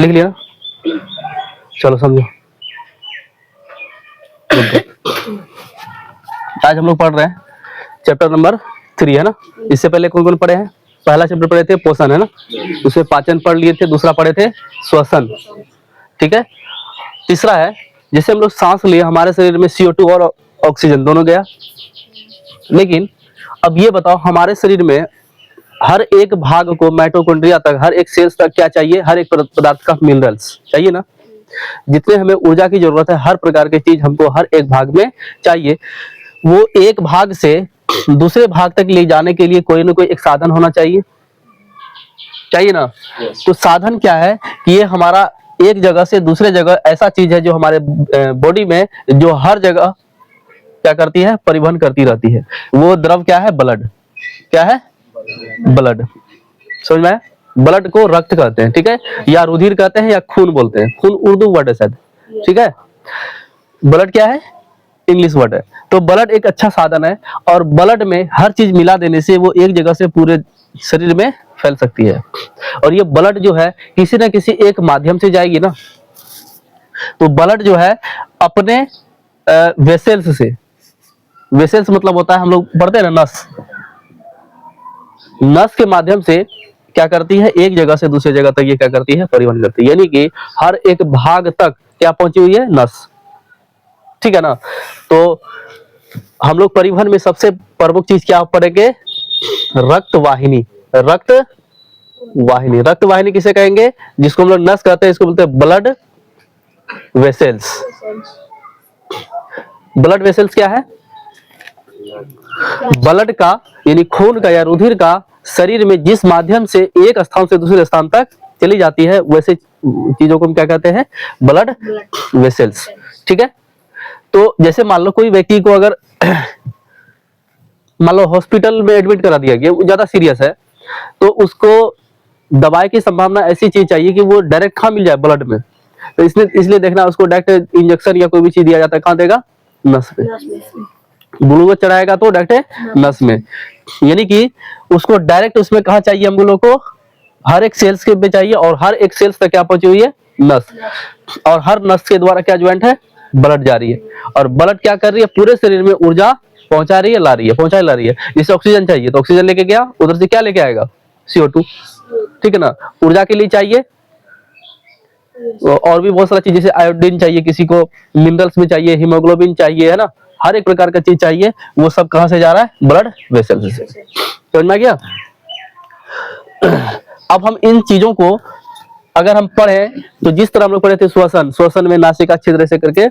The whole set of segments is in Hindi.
लिख लिया? चलो समझो। आज हम लोग पढ़ रहे हैं चैप्टर नंबर 3, है ना। इससे पहले कौन कौन पढ़े हैं? पहला चैप्टर पढ़े थे पोषण, है ना, उसमें पाचन पढ़ लिए थे। दूसरा पढ़े थे श्वसन, ठीक है। तीसरा है जैसे हम लोग सांस लिए हमारे शरीर में CO2 और ऑक्सीजन दोनों गया। लेकिन अब ये बताओ हमारे शरीर में हर एक भाग को माइटोकॉन्ड्रिया तक, हर एक सेल्स तक क्या चाहिए? हर एक पदार्थ का मिनरल्स चाहिए ना। जितने हमें ऊर्जा की जरूरत है हर प्रकार की चीज हमको हर एक भाग में चाहिए। वो एक भाग से दूसरे भाग तक ले जाने के लिए कोई ना कोई एक साधन होना चाहिए ना। तो साधन क्या है कि ये हमारा एक जगह से दूसरे जगह ऐसा चीज है जो हमारे बॉडी में जो हर जगह क्या करती है? परिवहन करती रहती है। वो द्रव क्या है? ब्लड। क्या है? ब्लड। समझ में आया? ब्लड को रक्त कहते हैं, ठीक है, या रुधिर कहते हैं या खून बोलते हैं। खून उर्दू वर्ड है शायद, ठीक है। ब्लड क्या है? इंग्लिश वर्ड है। तो ब्लड एक अच्छा साधन है और ब्लड में हर चीज मिला देने से वो एक जगह से पूरे शरीर में फैल सकती है। और ये ब्लड जो है किसी न किसी एक माध्यम से जाएगी ना। तो ब्लड जो है अपने वेसल्स से, वेसल्स मतलब होता है हम लोग पढ़ते हैं ना नस, नस के माध्यम से क्या करती है? एक जगह से दूसरे जगह तक ये क्या करती है? परिवहन करती है। यानी कि हर एक भाग तक क्या पहुंची हुई है? नस, ठीक है ना। तो हम लोग परिवहन में सबसे प्रमुख चीज क्या पढ़ेंगे? रक्त वाहिनी। रक्त वाहिनी, रक्त वाहिनी किसे कहेंगे? जिसको हम लोग नस कहते हैं, इसको बोलते हैं ब्लड वेसल्स। ब्लड वेसल्स क्या है? ब्लड का यानी खून का या रुधिर का शरीर में जिस माध्यम से एक स्थान से दूसरे स्थान तक चली जाती है वैसे चीजों को हम क्या कहते हैं? ब्लड वेसल्स, ठीक है। तो जैसे मान लो कोई व्यक्ति को अगर मान लो हॉस्पिटल में एडमिट करा दिया गया, ज्यादा सीरियस है, तो उसको दवाई की संभावना ऐसी चीज चाहिए कि वो डायरेक्ट कहाँ मिल जाए? ब्लड में। तो इसलिए देखना उसको डायरेक्ट इंजेक्शन या कोई भी चीज दिया जाता है, कहाँ देगा? नस में। ग्लूकोज चढ़ाएगा तो डायरेक्ट नस में। यानी कि उसको डायरेक्ट उसमें कहाँ चाहिए? हम लोगों को हर एक सेल्स के में चाहिए और हर एक सेल्स तक क्या पहुंची हुई है? नस। और हर नस के द्वारा क्या ज्वाइंट है? ब्लड जा रही है। और ब्लड क्या कर रही है? पूरे शरीर में ऊर्जा पहुंचा रही है, ला रही है, पहुंचा ला रही है। जैसे ऑक्सीजन चाहिए तो ऑक्सीजन लेके गया, उधर से क्या लेके आएगा? CO2, ठीक है ना। ऊर्जा के लिए चाहिए और भी बहुत सारा चीज, जैसे आयोडीन चाहिए किसी को, मिनरल्स में चाहिए, हीमोग्लोबिन चाहिए, है ना। हर एक प्रकार का चीज चाहिए, वो सब कहां से जा रहा है? ब्लड वेसल्स से। समझ में आ गया? अब हम इन चीजों को अगर हम पढ़े तो जिस तरह हम लोग पढ़े थे श्वसन, श्वसन में नासिका छिद्र से करके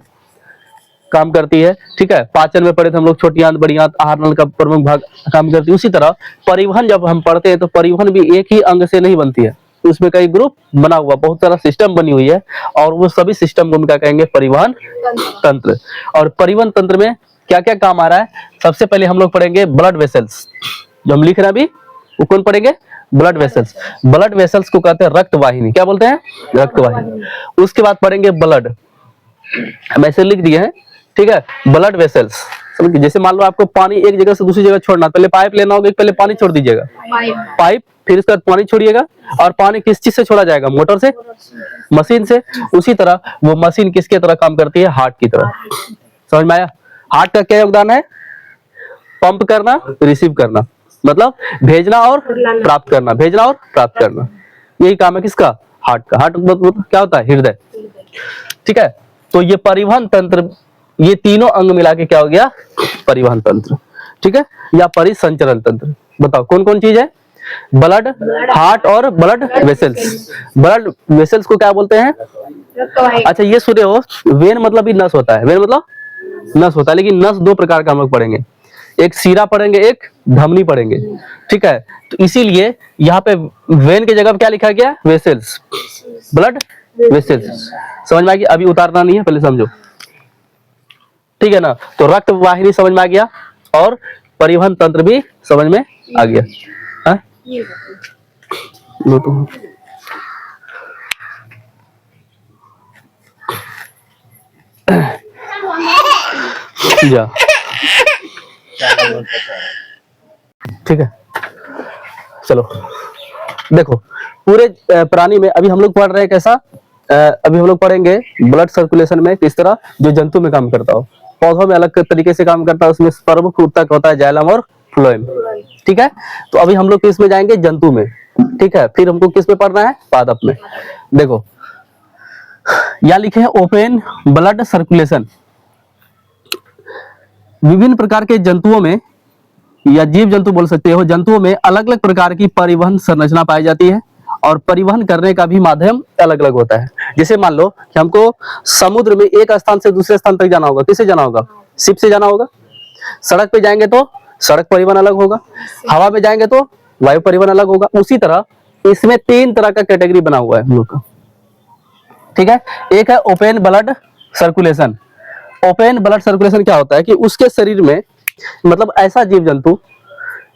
काम करती है, ठीक है। पाचन में पढ़े थे हम लोग छोटी आंत बड़ी आंत, आहार नल का प्रमुख भाग काम करती है। उसी तरह परिवहन जब हम पढ़ते हैं तो परिवहन भी एक ही अंग से नहीं बनती है, उसमें कई ग्रुप बना हुआ, बहुत सारा सिस्टम बनी हुई है और वो सभी सिस्टम को हम क्या कहेंगे? परिवहन तंत्र। और परिवहन तंत्र में क्या क्या काम आ रहा है? सबसे पहले हम लोग पढ़ेंगे ब्लड वेसल्स, जो हम लिख रहे हैं अभी, वो कौन पढ़ेंगे? Blood vessels. ब्लड वेसल्स को कहते हैं रक्त वाहिनी। क्या बोलते हैं? रक्त वाहिनी। उसके बाद पढ़ेंगे ब्लड, हम ऐसे लिख दिए हैं, ठीक है। ब्लड वेसल्स समझ, जैसे मान लो आपको पानी एक जगह से दूसरी जगह छोड़ना, पहले पाइप लेना होगा, पहले पानी छोड़ दीजिएगा, पाइप, फिर इसके बाद पानी छोड़िएगा। और पानी किस चीज से छोड़ा जाएगा? मोटर से, मशीन से। उसी तरह वो मशीन किसके तरह काम करती है? हार्ट की तरह। समझ में आया? हार्ट का क्या योगदान है? पंप करना, रिसीव करना, मतलब भेजना और प्राप्त करना, भेजना और प्राप्त करना, यही काम है किसका? हार्ट का। हार्ट मतलब क्या होता है? हृदय, ठीक है। तो ये परिवहन तंत्र, ये तीनों अंग मिला के क्या हो गया? परिवहन तंत्र, ठीक है, या परिसंचरण तंत्र। बताओ कौन कौन चीज है? ब्लड, हार्ट और ब्लड वेसल्स। ब्लड वेसल्स को क्या बोलते हैं? अच्छा ये सुने हो, वेन मतलब भी नस होता है, वेन मतलब नस होता है, लेकिन नस दो प्रकार का हम लोग पढ़ेंगे, एक सीरा पढ़ेंगे, एक धमनी पढ़ेंगे, ठीक है। तो इसीलिए यहाँ पे वेन की जगह क्या लिखा गया? Vessels, blood vessels. समझ में आ गया? अभी उतारना नहीं है, पहले समझो, ठीक है ना। तो रक्त वाहिनी समझ में आ गया और परिवहन तंत्र भी समझ में आ गया। हाँ? लो तो जा, ठीक है, चलो देखो पूरे प्राणी में अभी हम लोग पढ़ रहे हैं कैसा, अभी हम लोग पढ़ेंगे ब्लड सर्कुलेशन में किस तरह जो जंतु में काम करता हो, पौधों में अलग तरीके से काम करता है, उसमें प्रमुख ऊतक होता है जाइलम और फ्लोएम। ठीक है, तो अभी हम लोग किस में जाएंगे, जंतु में। ठीक है, फिर हमको किस में पढ़ना है, पादप में। देखो यहाँ लिखे हैं ओपन ब्लड सर्कुलेशन। विभिन्न प्रकार के जंतुओं में या जीव जंतु बोल सकते हो, जंतुओं में अलग अलग प्रकार की परिवहन संरचना पाई जाती है और परिवहन करने का भी माध्यम अलग अलग होता है। जैसे मान लो कि हमको समुद्र में एक स्थान से दूसरे स्थान तक जाना होगा, किससे जाना होगा, शिप से जाना होगा। सड़क पे जाएंगे तो सड़क परिवहन अलग होगा, हवा में जाएंगे तो वायु परिवहन अलग होगा। उसी तरह इसमें 3 तरह का कैटेगरी बना हुआ है हम लोग का। ठीक है, एक है open blood circulation. Open blood circulation क्या होता है कि उसके शरीर में, मतलब ऐसा जीव जंतु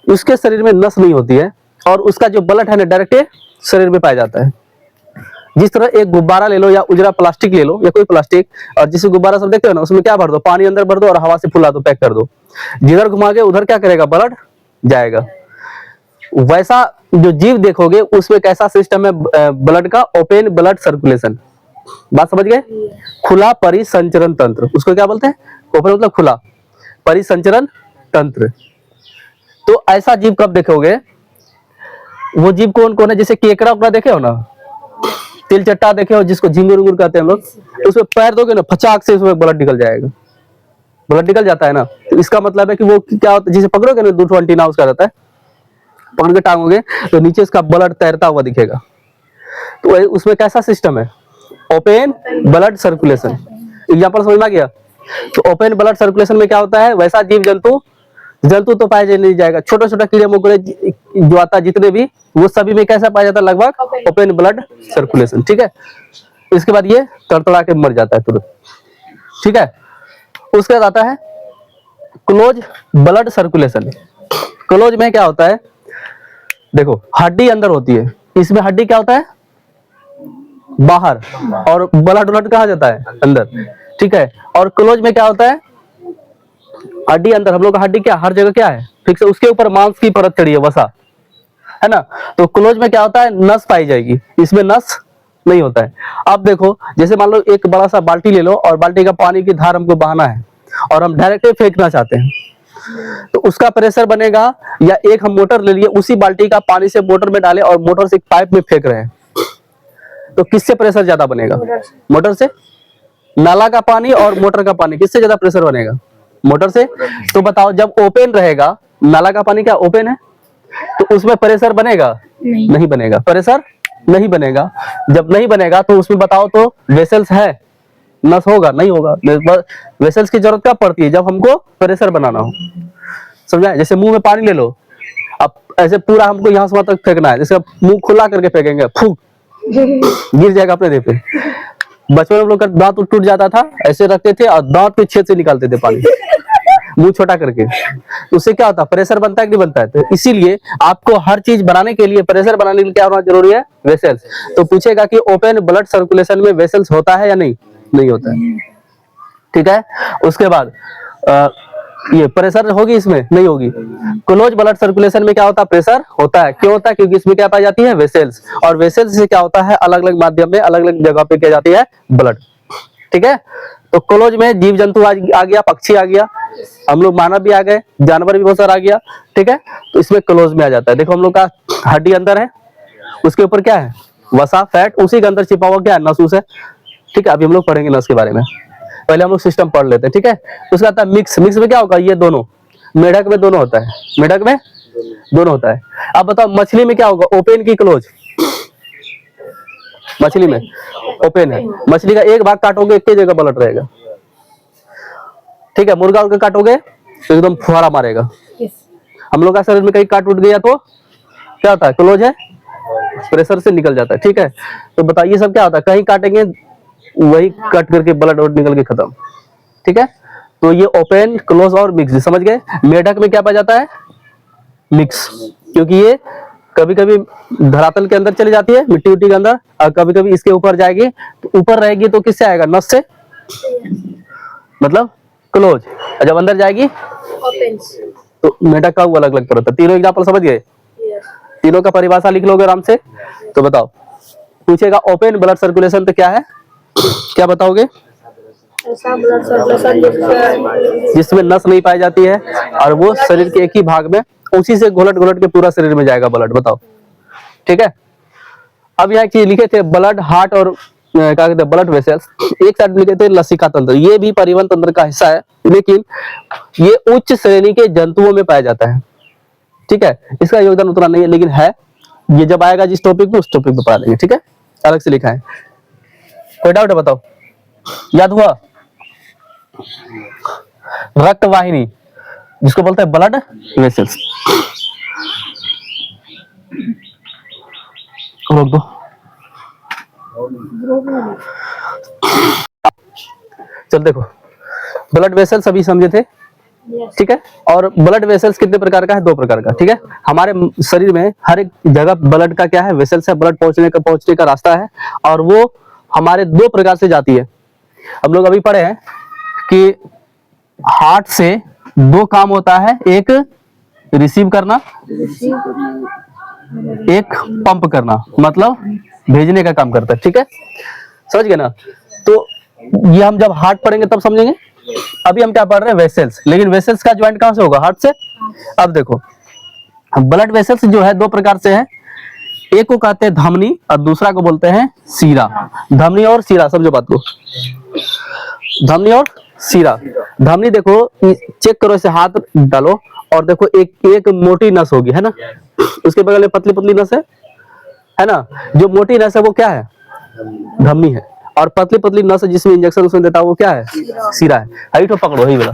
उसके शरीर में नस नहीं होती है और उसका जो ब्लड है ना डायरेक्ट शरीर में पाया जाता है। जिस तरह एक गुब्बारा ले लो या उजरा प्लास्टिक ले लो या कोई प्लास्टिक, और जिसे गुब्बारा सब देखते हो ना, उसमें क्या भर दो, पानी अंदर भर दो और हवा से फुला दो, पैक कर दो, जिधर घुमाओगे उधर क्या करेगा, ब्लड जाएगा। वैसा जो जीव देखोगे उसमें कैसा सिस्टम है ब्लड का, ओपन ब्लड सर्कुलेशन। बात समझ गए, खुला परिसंचरण तंत्र, उसको क्या बोलते हैं, ओपन मतलब खुला, परिसंचरण तंत्र। तो ऐसा जीव कब देखोगे, वो जीव कौन कौन है, जैसे केकड़ा उकड़ा देखे हो ना, तिलचट्टा देखे हो जिसको झिंगुर उंगुर कहते हैं हम लोग, तो उसमें पैर दोगे ना, फचाक से उसमें ब्लड निकल जाएगा, ब्लड निकल जाता है ना। तो इसका मतलब है कि वो क्या होता है, जिसे पकड़ोगे ना, 2 एंटीना उसका रहता है, पकड़ के टांगोगे तो नीचे इसका ब्लड तैरता हुआ दिखेगा। तो उसमें कैसा सिस्टम है, ओपन ब्लड सर्कुलेशन। एग्जाम्पल समझ में आ गया। तो ओपन ब्लड सर्कुलेशन में क्या होता है, वैसा जीव जंतु, जंतु तो पाया नहीं जाएगा, छोटा छोटा कीड़े मकोड़े जो आता है जितने भी, वो सभी में कैसा पाया जाता है, लगभग ओपन ब्लड सर्कुलेशन। ठीक है, इसके बाद ये तड़तड़ा के मर जाता है तुरंत। ठीक है, उसके बाद आता है क्लोज ब्लड सर्कुलेशन। क्लोज में क्या होता है, देखो हड्डी अंदर होती है, इसमें हड्डी क्या होता है बाहर, और ब्लड ब्लड कहाँ जाता है, अंदर। ठीक है, और क्लोज में क्या होता है, हड्डी अंदर, हम लोग का हड्डी क्या हर जगह क्या है, ठीक है, उसके ऊपर मांस की परत चढ़ी है, वसा है ना। तो क्लोज में क्या होता है, नस पाई जाएगी, इसमें नस नहीं होता है। अब देखो जैसे मान लो एक बड़ा सा बाल्टी ले लो और बाल्टी का पानी की धार हमको बहाना है और हम डायरेक्ट फेंकना चाहते हैं, तो उसका प्रेशर बनेगा, या एक हम मोटर ले लिए, उसी बाल्टी का पानी से मोटर में डाले और मोटर से एक पाइप में फेंक रहे हैं, तो किससे प्रेशर ज्यादा बनेगा, मोटर से। नाला का पानी और मोटर का पानी किससे ज्यादा प्रेशर बनेगा, मोटर से। तो बताओ जब ओपन रहेगा, नाला का पानी क्या ओपन है, तो उसमें प्रेशर बनेगा, नहीं बनेगा, प्रेशर नहीं बनेगा। जब नहीं बनेगा तो उसमें बताओ तो वेसल्स है, नस होगा, नहीं होगा। वेसल्स की जरूरत कब पड़ती है, जब हमको प्रेशर बनाना हो, समझा। जैसे मुंह में पानी ले लो, अब ऐसे पूरा हमको यहाँ से वहां तक फेंकना है, जैसे मुंह खुला करके फेंकेंगे, फूक गिर जाएगा अपने देह पे। बचपन में हम लोग का दांत टूट जाता था, ऐसे रखते थे और दांत के छेद से निकालते थे पानी, मुंह छोटा करके। उससे क्या होता है, प्रेशर बनता है कि नहीं बनता है। तो इसीलिए आपको हर चीज बनाने के लिए, प्रेशर बनाने के लिए क्या होना जरूरी है, वेसल्स। तो पूछेगा कि ओपन ब्लड सर्कुलेशन में वेसल्स होता है या नहीं, नहीं होता है। ठीक है, उसके बाद ये प्रेशर होगी, इसमें नहीं होगी। क्लोज ब्लड सर्कुलेशन में क्या होता है, प्रेशर होता है। क्यों होता है, क्योंकि इसमें क्या पाई जाती है, वेसल्स, और वेसल्स से क्या होता है, अलग अलग माध्यम में अलग अलग जगह पे क्या जाती है, ब्लड। ठीक है, तो क्लोज में जीव जंतु आ गया, पक्षी आ गया, हम लोग मानव भी आ गए, जानवर भी बहुत सारा आ गया। ठीक है, तो इसमें क्लोज में आ जाता है। देखो हम लोग का हड्डी अंदर है, उसके ऊपर क्या है, वसा, फैट, उसी के अंदर छिपा हुआ क्या है, नस है। ठीक है, अभी हम लोग पढ़ेंगे नस के बारे में, पहले हम लोग सिस्टम पढ़ लेते हैं। ठीक है, उसका आता है मिक्स। मिक्स में क्या होगा, ये दोनों, मेढक में दोनों होता है, मेढक में दोनों होता है। अब बताओ मछली में क्या होगा, ओपन की क्लोज, मछली में ओपन है। मछली का एक भाग काटोगे, एक जगह ब्लड रहेगा। ठीक है, मुर्गा उनका काटोगे तो एकदम फुहारा मारेगा। हम लोग का शरीर में कहीं काट उठ गया तो क्या होता है, क्लोज है, प्रेशर से निकल जाता है। ठीक है, तो बताइए सब क्या होता है, कहीं काटेंगे वही कट करके ब्लड और निकल के खत्म। ठीक है, तो ये ओपन, क्लोज और मिक्स, समझ गए। मेढक में क्या पाया जाता है, मिक्स, क्योंकि ये कभी कभी धरातल के अंदर चली जाती है, मिट्टी उट्टी के अंदर, और कभी कभी इसके ऊपर जाएगी, तो ऊपर रहेगी तो किससे आएगा, नस से, मतलब क्लोज। जब अंदर जाएगी ओपन, तो मेढक का वो अलग अलग तरह था। तीनों एग्जाम्पल समझ गए, तीनों का परिभाषा लिख लोगे आराम से। तो बताओ, पूछेगा ओपन ब्लड सर्कुलेशन तो क्या है, क्या बताओगे? ऐसा ब्लड सर्कुलेशन जिसमें नस नहीं पाई जाती है और वो शरीर के एक ही भाग में, उसी से घोलट घोलट के पूरा शरीर में जाएगा ब्लड। बताओ, ठीक है। अब यहाँ की लिखे थे ब्लड हार्ट और क्या कहते हैं ब्लड वेसल्स, एक साइड लिखे थे लसिका तंत्र, ये भी परिवहन तंत्र का हिस्सा है, लेकिन ये उच्च श्रेणी के जंतुओं में पाया जाता है, ठीक है। इसका योगदान उतना नहीं है, लेकिन है। ये जब आएगा जिस टॉपिक में, उस टॉपिक पे पढ़ा लेंगे, ठीक है। अलग से लिखा है। कोई डाउट है? बताओ, याद हुआ? रक्त वाहिनी जिसको बोलते हैं ब्लड वेसल्स। रोक दो। चल देखो, ब्लड वेसल्स अभी समझे थे, ठीक है। और ब्लड वेसल्स कितने प्रकार का है? 2 प्रकार का, ठीक है। हमारे शरीर में हर एक जगह ब्लड का क्या है? वेसल्स है, ब्लड पहुंचने का रास्ता है, और वो हमारे 2 प्रकार से जाती है। हम लोग अभी पढ़े हैं कि हार्ट से 2 काम होता है, एक रिसीव करना, एक पंप करना, मतलब भेजने का काम करता है, ठीक है। समझ गए ना? तो ये हम जब हार्ट पढ़ेंगे तब समझेंगे। अभी हम क्या पढ़ रहे हैं? वेसल्स। लेकिन वेसल्स का ज्वाइंट कहां से होगा? हार्ट से। अब देखो, ब्लड वेसल्स जो है 2 प्रकार से है, एक को कहते हैं धमनी और दूसरा को बोलते हैं सीरा। धमनी और सीरा, समझो बात को। धमनी और सीरा। धमनी देखो, चेक करो, इसे हाथ डालो और देखो, एक मोटी नस होगी, है ना, उसके बगल में पतली पतली नस है ना। जो मोटी नस है वो क्या है? धमनी है। और पतली पतली नस जिसमें इंजेक्शन उसमें देता है वो क्या है? सीरा है। अभी तो पकड़ो, ही बोला।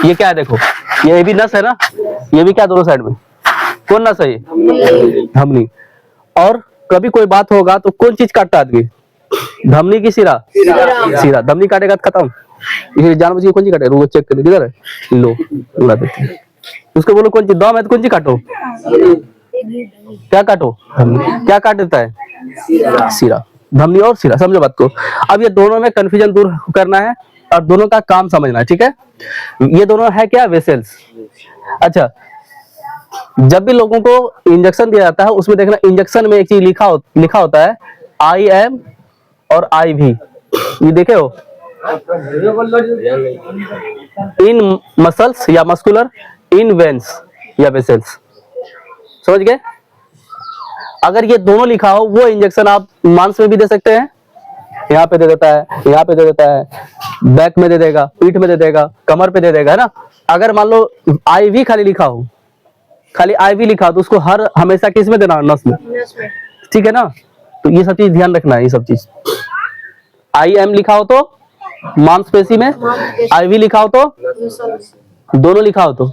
ये क्या है? देखो, ये भी नस है ना, ये भी क्या, दोनों साइड में कौन नस है? ये धमनी। और कभी कोई बात होगा तो कौन चीज काटता आदमी? धमनी की सीरा? सीरा। धमनी काटेगा तो खत्म। ये जानबूझ के कौन चीज काटे? रुको चेक कर, किधर है? लो, उड़ा देते हैं उसको। बोलो कौन चीज दम है तो कौन चीज काटो? क्या काटो? क्या काट देता है? सीरा। धमनी और सीरा, समझो बात को। अब ये दोनों में कंफ्यूजन दूर करना है और दोनों का काम समझना है, ठीक है। ये दोनों है क्या? वेसल्स। अच्छा, जब भी लोगों को इंजेक्शन दिया जाता है, उसमें देखना इंजेक्शन में एक चीज लिखा होता है, IM और IV। ये देखे हो? इन मसल्स या मस्कुलर, इन वेन्स या वेसल्स। समझ गए? अगर ये दोनों लिखा हो, वो इंजेक्शन आप मांस में भी दे सकते हैं, यहाँ पे दे देता है, यहाँ पे दे देता है, बैक में दे देगा, पीठ में दे देगा, कमर पे दे देगा, है ना। अगर मान लो IV खाली लिखा हो, खाली IV लिखा हो, तो उसको हमेशा किस में देना? नस में, ठीक है ना। तो ये सब चीज ध्यान रखना है, ये सब चीज। IM लिखा हो तो मांसपेशी में, IV लिखा हो तो, दोनों लिखा हो तो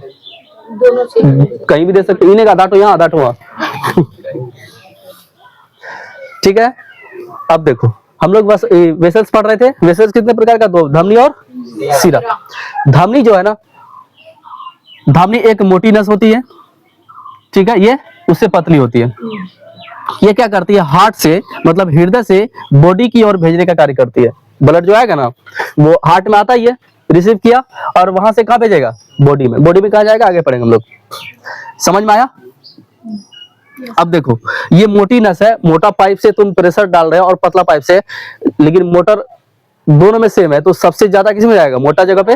कहीं भी दे सकते। इन्हें आधा तो यहाँ, आधा तो वहाँ, ठीक है। अब देखो, हम लोग बस वेसल्स पढ़ रहे थे। वेसल्स कितने प्रकार का? 2, धमनी और सीरा। धमनी जो है ना, धमनी एक मोटी नस होती है, ठीक है, ये उससे पतली होती है। ये क्या करती है? हार्ट से, मतलब हृदय से बॉडी की ओर भेजने का कार्य करती है। ब्लड जो आएगा ना, वो हार्ट में आता ही है, रिसीव किया, और वहां से कहाँ भेजेगा? बॉडी में। बॉडी में कहाँ जाएगा? आगे पढ़ेंगे हम लोग। समझ में आया? अब देखो, ये मोटी नस है, मोटा पाइप से तुम प्रेशर डाल रहे हो और पतला पाइप से, लेकिन मोटर दोनों में सेम है, तो सबसे ज्यादा किसमें जाएगा? मोटा जगह पे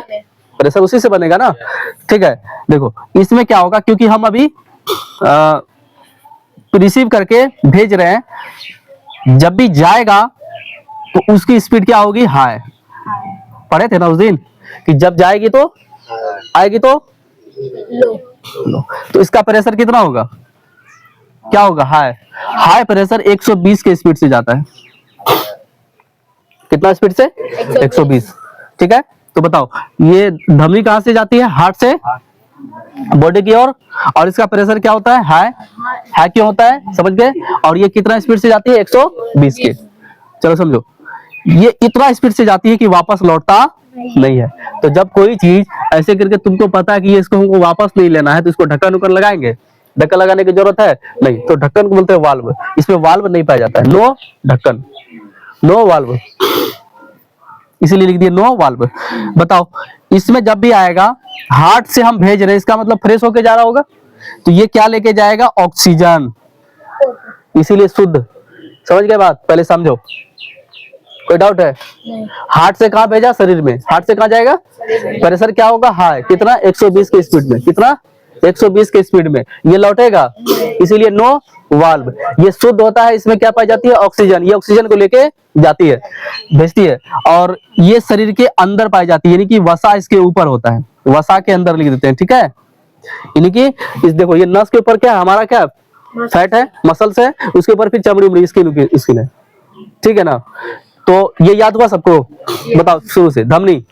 प्रेशर उसी से बनेगा ना, ठीक है। देखो, इसमें क्या होगा, क्योंकि हम अभी रिसीव करके भेज रहे हैं, जब भी जाएगा तो उसकी स्पीड क्या होगी? हाई। पढ़े थे ना उस दिन कि जब जाएगी तो आएगी तो लो। तो इसका प्रेशर कितना होगा? क्या होगा? हाई। हाई प्रेशर 120 के स्पीड से जाता है। कितना स्पीड से? 120, ठीक है। तो बताओ, ये धमनी कहां से जाती है? हार्ट से बॉडी की ओर, और इसका प्रेशर क्या होता है? हाई। हाई क्यों होता है? समझ गए? और ये कितना स्पीड से जाती है? 120 के। चलो समझो, ये इतना स्पीड से जाती है कि वापस लौटता नहीं है। तो जब कोई चीज ऐसे करके तुमको पता है कि इसको हमको वापस नहीं लेना है, तो इसको ढक्कन उक्कन लगाएंगे? ढक्कन लगाने की जरूरत है नहीं, तो ढक्कन को बोलते हैं वाल्व। इसमें वाल्व नहीं पाया जाता है, नो ढक्कन, नो वाल्व, इसीलिए लिख दिया नो वाल्व। बताओ, इसमें जब भी आएगा, हार्ट से हम भेज रहे हैं, इसका मतलब फ्रेश होके जा रहा होगा, तो ये क्या लेके जाएगा? ऑक्सीजन। इसीलिए शुद्ध। समझ गए बात? पहले समझो, कोई डाउट है? नहीं। हार्ट से कहाँ भेजा? शरीर में। हार्ट से कहाँ जाएगा? प्रेशर क्या होगा? हाई। कितना? 120 के स्पीड में। कितना? 120 के स्पीड में। ये लौटेगा, इसीलिए नो वाल्व। ये शुद्ध होता है, इसमें क्या पाई जाती है? ऑक्सीजन। ये ऑक्सीजन को लेके जाती है, भेजती है, और ये शरीर के अंदर पाई जाती है, यानी कि वसा इसके ऊपर होता है, वसा के अंदर लिख देते हैं, ठीक है। यानी कि इस देखो, ये नस के ऊपर क्या है? हमारा क्या फैट है, मसल्स है, उसके ऊपर फिर चमड़ी उमड़ी, स्किन है, ठीक है ना। तो ये याद हुआ सबको? बताओ शुरू से। धमनी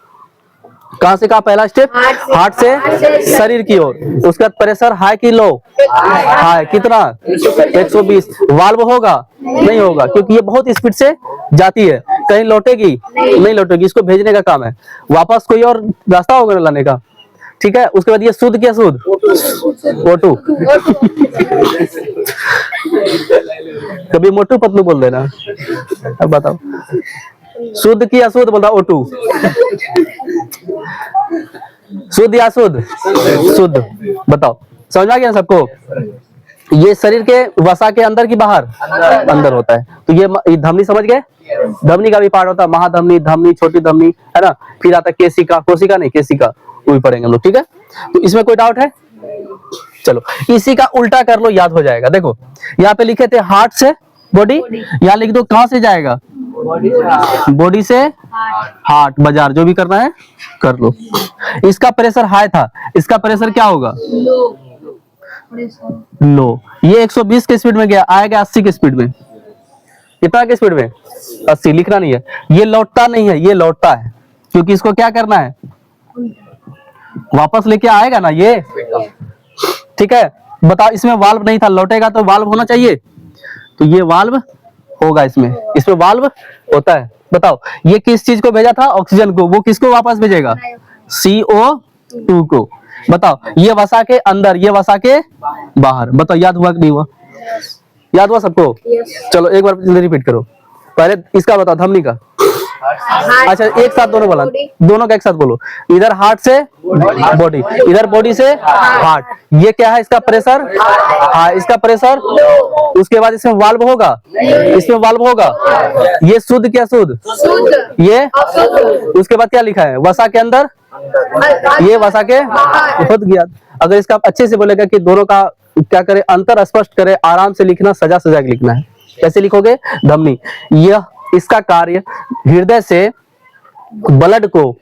कहां से कहा? पहला स्टेप हार्ट से शरीर की ओर। उसके बाद प्रेशर हाई की लो? हाई। कितना? 120। वाल्व होगा? नहीं होगा, क्योंकि ये बहुत स्पीड से जाती है। कहीं लौटेगी? नहीं लौटेगी। इसको भेजने का काम है, वापस कोई और रास्ता होगा ना लाने का, ठीक है। उसके बाद ये शुद्ध क्या? शुद्ध O2। कभी मोटू पतलू बोल देना। अब बताओ, शुद्ध की अशुद्ध? बोलता O2। शुद्ध या शुद्ध? शुद्ध। बताओ, समझ आ गया सबको? ये शरीर के वसा के अंदर की बाहर? अंदर होता है। तो ये धमनी समझ गए? धमनी का भी पार्ट होता है, महाधमनी, धमनी, छोटी धमनी, है ना। फिर आता है केशिका, कोशिका नहीं, केशिका, वो भी पढ़ेंगे हम लोग, ठीक है। तो इसमें कोई डाउट है? चलो, इसी का उल्टा कर लो, याद हो जाएगा। देखो यहाँ पे लिखे थे हार्ट से बॉडी, यहाँ लिख दो कहां से जाएगा? बॉडी से हार्ट, बाजार, जो भी करना है कर लो। इसका प्रेशर हाई था, इसका प्रेशर क्या होगा? लो। ये 120 के स्पीड में गया, आएगा 80 के स्पीड में। कितना के स्पीड में? 80। लिखना नहीं है, ये लौटता नहीं है, ये लौटता है, क्योंकि इसको क्या करना है? वापस लेके आएगा ना ये, ठीक है। बताओ, इसमें वाल्व नहीं था, लौटेगा तो वाल्व होना चाहिए, तो ये वाल्व होगा। इसमें वाल्व होता है। बताओ, ये किस चीज को भेजा था? ऑक्सीजन को। वो किसको वापस भेजेगा? CO2 को। बताओ, ये वसा के अंदर, ये वसा के बाहर। बताओ, याद हुआ कि नहीं हुआ? याद हुआ सबको? चलो एक बार जल्दी रिपीट करो। पहले इसका बताओ, धमनी का। अच्छा, एक साथ दोनों बोला, दोनों का एक साथ बोलो। इधर हार्ट से बॉडी, इधर बॉडी से हार्ट। ये क्या है? इसका प्रेशर, हाँ, इसका प्रेशर। उसके बाद इसमें वाल्व होगा, इसमें वाल्व होगा। ये शुद्ध क्या? शुद्ध। ये उसके बाद क्या लिखा है? वसा के अंदर, ये वसा के खुद गया। अगर इसका आप अच्छे से बोलेगा कि दोनों का क्या करे, अंतर स्पष्ट करे, आराम से लिखना, सजा के लिखना है। कैसे लिखोगे? धमनी, यह इसका कार्य हृदय से ब्लड को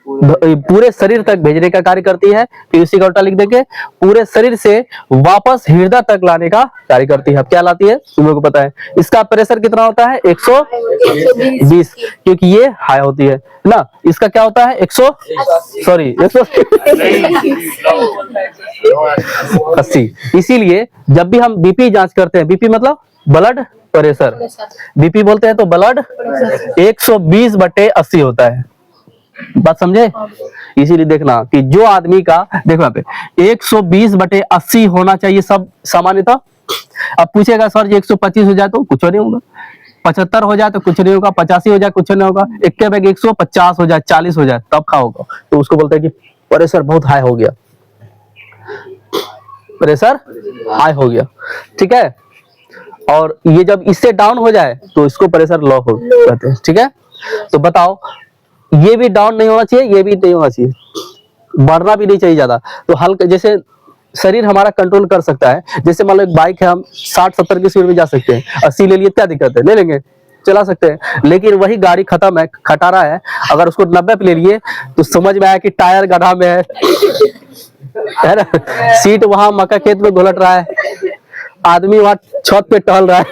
पूरे शरीर तक भेजने का कार्य करती है। फिर इसी का उल्टा लिख देंगे, पूरे शरीर से वापस हृदय तक लाने का कार्य करती है। अब क्या लाती है तुम लोगों को पता है। इसका प्रेशर कितना होता है? 120, क्योंकि ये हाई होती है ना। इसका क्या होता है? 180। इसीलिए जब भी हम बीपी जांच करते हैं, बीपी मतलब ब्लड प्रेशर, बीपी बोलते हैं, तो ब्लड 120/80 होता है। बात समझे? इसीलिए देखना कि जो आदमी का, देखो यहाँ पे 120/80 होना चाहिए सब सामान्यतः। अब पूछेगा सर जी 125 हो जाए तो कुछ नहीं होगा, 75 हो जाए तो कुछ नहीं होगा, 85 हो जाए कुछ नहीं होगा, इक्के बैग 150 हो जाए, 40 हो जाए, तब खा होगा। तो उसको बोलते हैं कि प्रेशर बहुत हाई हो गया, प्रेशर हाई हो गया, ठीक है। और ये जब इससे डाउन हो जाए तो इसको प्रेशर लो हो कहते हैं, ठीक है। तो बताओ, ये भी डाउन नहीं होना चाहिए, ये भी नहीं होना चाहिए, बढ़ना भी नहीं चाहिए ज्यादा। तो हल्का, जैसे शरीर हमारा कंट्रोल कर सकता है। जैसे मान लो एक बाइक है, हम 60-70 की स्पीड में जा सकते हैं, 80 ले लिए, क्या दिक्कत है, ले लेंगे, चला सकते हैं। लेकिन वही गाड़ी खत्म है, खटारा है, अगर उसको 90 पे ले लिए तो समझ में आया कि टायर गड्ढा में है ना, सीट वहां मक्का खेत में घुलट रहा है, आदमी वहां छत पे टहल रहा है,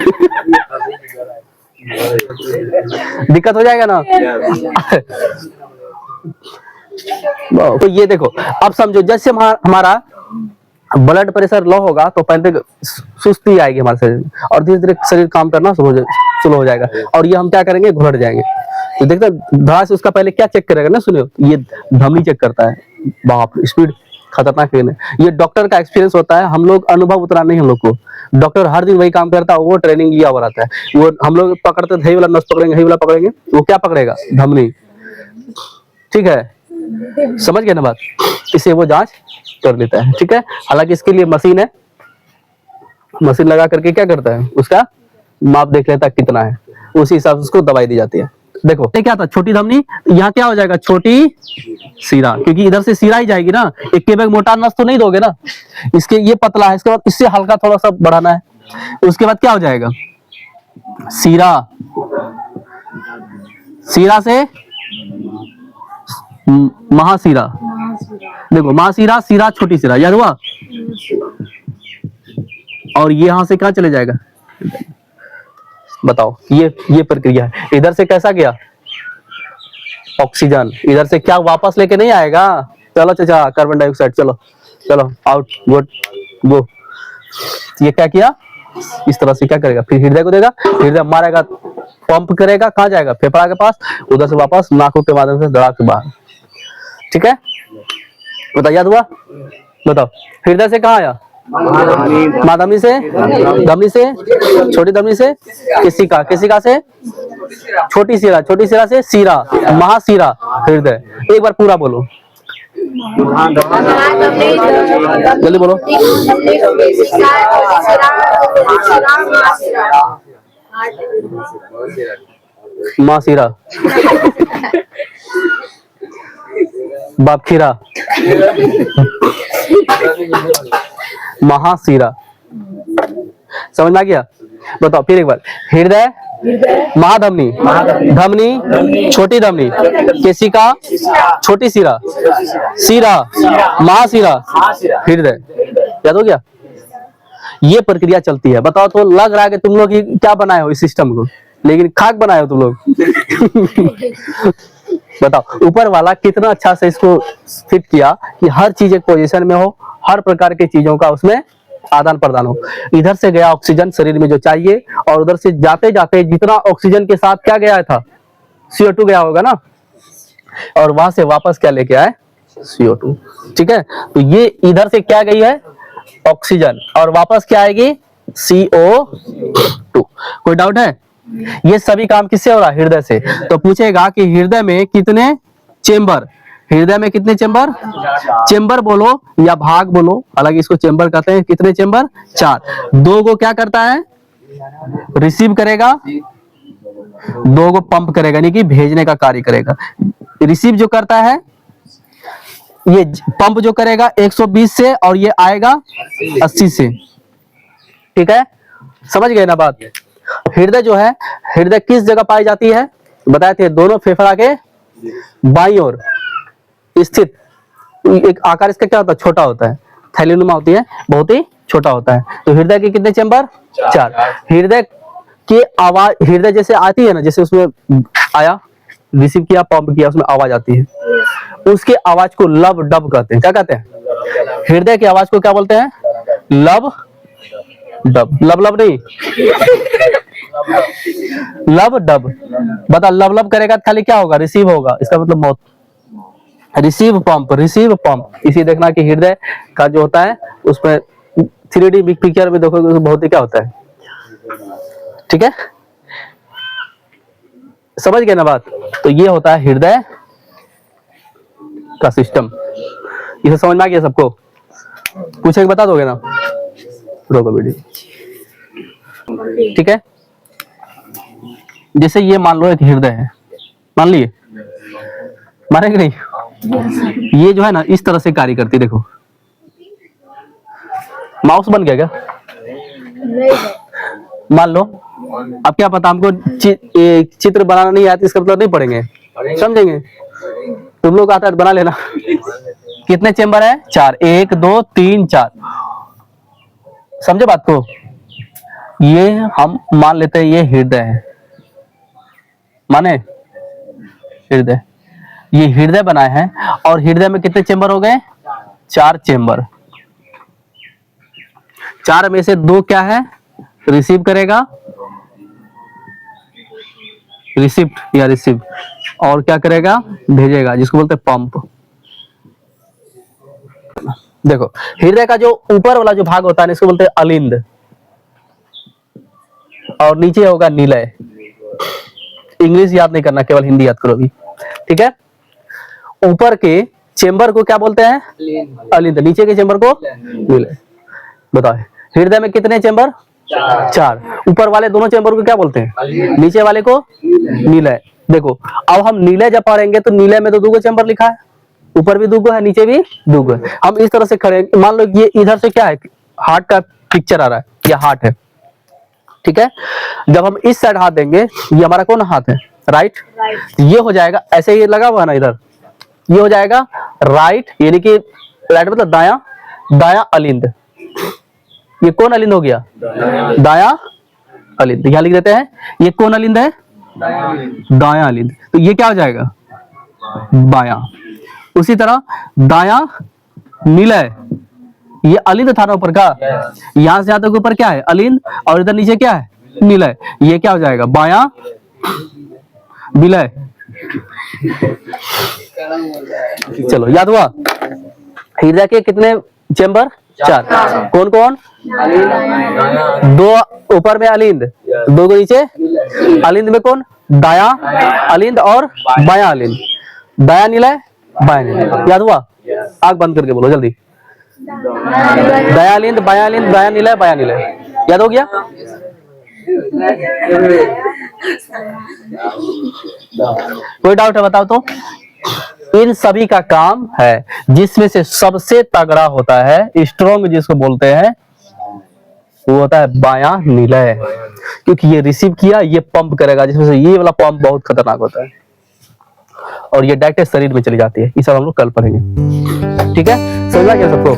दिक्कत हो जाएगा ना। तो ये देखो, अब समझो, जैसे हमारा ब्लड प्रेशर लो होगा तो पहले सुस्ती आएगी हमारे शरीर में, और धीरे धीरे शरीर काम करना शुरू हो जाएगा, और ये हम क्या करेंगे, घुलट जाएंगे। तो देखते धड़ा से उसका पहले क्या चेक करेगा ना, सुनियो, ये धमनी चेक करता है। बाप, स्पीड खतरनाक है। ये डॉक्टर का एक्सपीरियंस होता है, हम लोग अनुभव उतना नहीं, हम लोग को डॉक्टर हर दिन वही काम करता है, वो ट्रेनिंग लिया हुआ रहता है। वो हम लोग पकड़ते दही वाला नस पकड़ेंगे, दही वाला पकड़ेंगे, वो क्या पकड़ेगा, धमनी, ठीक है, समझ गए ना बात। इसे वो जांच कर लेता है, ठीक है। हालांकि इसके लिए मशीन है, मशीन लगा करके क्या करता है, उसका माप देख लेता है कितना है, उसी हिसाब से उसको दवाई दी जाती है। देखो ये क्या था, छोटी धमनी, यहाँ क्या हो जाएगा, छोटी सीरा, क्योंकि इधर से सीरा ही जाएगी ना, एक के बैग मोटा नस तो नहीं दोगे ना, इसके ये पतला है, इसके बाद इससे हल्का थोड़ा सा बढ़ाना है, उसके बाद क्या हो जाएगा, सीरा, सीरा से महासीरा, देखो महासीरा, सीरा, छोटी सीरा, याद हुआ। और ये यहां से कहां चले जाएगा, बताओ, ये प्रक्रिया है। इधर से कैसा गया ऑक्सीजन, इधर से क्या वापस लेके नहीं आएगा, चलो चाचा कार्बन डाइऑक्साइड, चलो चलो आउट, गुड गो। ये क्या किया, इस तरह से क्या करेगा, फिर हृदय को देगा, हृदय मारेगा, पंप करेगा, कहां जाएगा, फेफड़ा के पास, उधर से वापस नाकों के माध्यम से दड़ा के बाहर। ठीक है, बताओ, याद हुआ, बताओ, हृदय से कहां आया, महाधमनी से, धमनी से, छोटी धमनी से, केशिका, केशिका से छोटी सीरा, छोटी सीरा से सीरा, महासीरा, हृदय। एक बार पूरा बोलो, जल्दी बोलो, महासीरा, बापखीरा, महासीरा, समझ में आ गया। बताओ फिर एक बार, हृदय, महाधमनी, धमनी, छोटी धमनी, केशिका, छोटी सीरा, सीरा, महासीरा, हृदय, याद हो गया। ये प्रक्रिया चलती है। बताओ तो, लग रहा है कि तुम लोग क्या बनाए हो इस सिस्टम को, लेकिन खाक बनाए हो तुम लोग। बताओ ऊपर वाला कितना अच्छा से इसको फिट किया कि हर चीज एक पोजीशन में हो, हर प्रकार की चीजों का उसमें आदान प्रदान हो। इधर से गया ऑक्सीजन शरीर में जो चाहिए, और उधर से जाते जाते जितना ऑक्सीजन के साथ क्या गया था, CO2 गया होगा ना, और वहां से वापस क्या लेके आए, CO2। ठीक है, तो ये इधर से क्या गई है, ऑक्सीजन, और वापस क्या आएगी, CO2। कोई डाउट है। ये सभी काम किससे हो रहा है, हृदय से। तो पूछेगा कि हृदय में कितने चेंबर, हृदय में कितने चेंबर, चेंबर बोलो या भाग बोलो, हालांकि इसको चेंबर कहते हैं। कितने चेंबर, 4। 2 को क्या करता है, रिसीव करेगा, 2 को पंप करेगा, यानी कि भेजने का कार्य करेगा। रिसीव जो करता है, ये पंप जो करेगा 120 से, और ये आएगा 80 से। ठीक है, समझ गए ना बात। हृदय जो है, हृदय किस जगह पाई जाती है, बताए थे, दोनों फेफड़ा के बाईं ओर स्थित। एक आकार इसका क्या होता है, छोटा होता है, थैलीनुमा होती है, बहुत ही छोटा होता है। तो हृदय के कितने चेंबर, 4। हृदय की आवाज, हृदय जैसे आती है ना, जैसे उसमें आया, रिसीव किया, पंप किया, उसमें आवाज आती है, उसके आवाज को लब डब कहते हैं। क्या कहते हैं, हृदय की आवाज को क्या बोलते हैं, लब डब, लब लब नहीं, लब डब। बता, लब लब करेगा तो खाली क्या होगा, रिसीव होगा, इसका मतलब मौत। Receive pump, receive pump. इसी देखना कि हृदय का जो होता है उसमें 3D बिग पिक्चर में देखोगे उसमें बहुत ही क्या होता है। ठीक है, समझ गए ना बात। तो ये होता है हृदय का सिस्टम। इसे समझ में आ गया सबको, पूछेगा बता दोगे ना, रोको वीडियो। ठीक है, जैसे ये मान लो एक हृदय है, मान लिए, मानेंगे नहीं, ये जो है ना इस तरह से कार्य करती। देखो माउस बन गया क्या, मान लो। अब क्या पता, हमको चित्र बनाना नहीं आता, इसका मतलब नहीं पढ़ेंगे, समझेंगे। तुम लोग आता है बना लेना। कितने चेंबर है, 4, 1 2 3 4। समझे बात को। ये हम मान लेते हैं ये हृदय है, माने हृदय, ये हृदय बनाए हैं, और हृदय में कितने चेंबर हो गए, 4 चेंबर। 4 में से 2 क्या है, रिसीव करेगा, रिसिप्ट या रिसीव, और क्या करेगा, भेजेगा, जिसको बोलते हैं पंप। देखो हृदय का जो ऊपर वाला जो भाग होता है इसको बोलते हैं अलिंद, और नीचे होगा निलय। इंग्लिश याद नहीं करना, केवल हिंदी याद करो अभी। ठीक है, ऊपर के चेंबर को क्या बोलते हैं, अलिंद, नीचे के चेंबर को निलय। बताओ हृदय में कितने चेंबर? 4। ऊपर वाले दोनों चेंबर को क्या बोलते हैं? नीचे वाले को नीलय। देखो अब हम नीलय जब पढ़ेंगे तो नीलय में तो 2 चेंबर लिखा है, ऊपर भी 2 है, नीचे भी 2 है। हम इस तरह से खड़े, मान लो ये इधर से क्या है, हार्ट का पिक्चर आ रहा है, ये हार्ट है, ठीक है। जब हम इस साइड हाथ देंगे, ये हमारा कौन हाथ है? राइट। ये हो जाएगा ऐसे, ये लगा हुआ है ना इधर, ये हो जाएगा राइट, यानी कि राइट मतलब दाया, दाया अलिंद। ये कौन अलिंद हो गया? दाया अलिंद। यहां लिख देते हैं, ये कौन अलिंद है? दाया अलिंद। तो ये क्या हो जाएगा? बाया। उसी तरह दाया नीलय, ये अलिंद था ना ऊपर का, यहां से यहां तक ऊपर क्या है? अलिंद, और इधर नीचे क्या है? नीलय। ये क्या हो जाएगा? बाया विलय। चलो याद हुआ? हृदय के कितने चेंबर? 4। कौन कौन? 2 ऊपर में अलिंद, 2 नीचे अलिंद में कौन? दाया अलिंद और बाया अलिंद। दाया नीलय, बाया नीलय। याद हुआ? आंख बंद करके बोलो जल्दी। दाया अलिंद, बाया अलिंद, दाया नीलय, बाया नीलय। याद हो गया? कोई डाउट है बताओ तो? इन सभी का काम है, जिसमें से सबसे तगड़ा होता है, स्ट्रॉन्ग जिसको बोलते हैं, वो होता है बायां नीलय, क्योंकि ये रिसीव किया, ये पंप करेगा, जिसमें से ये वाला पंप बहुत खतरनाक होता है, और ये डायरेक्ट शरीर में चली जाती है। ये सब हम लोग कल पढ़ेंगे, ठीक है? समझ आ गया सबको?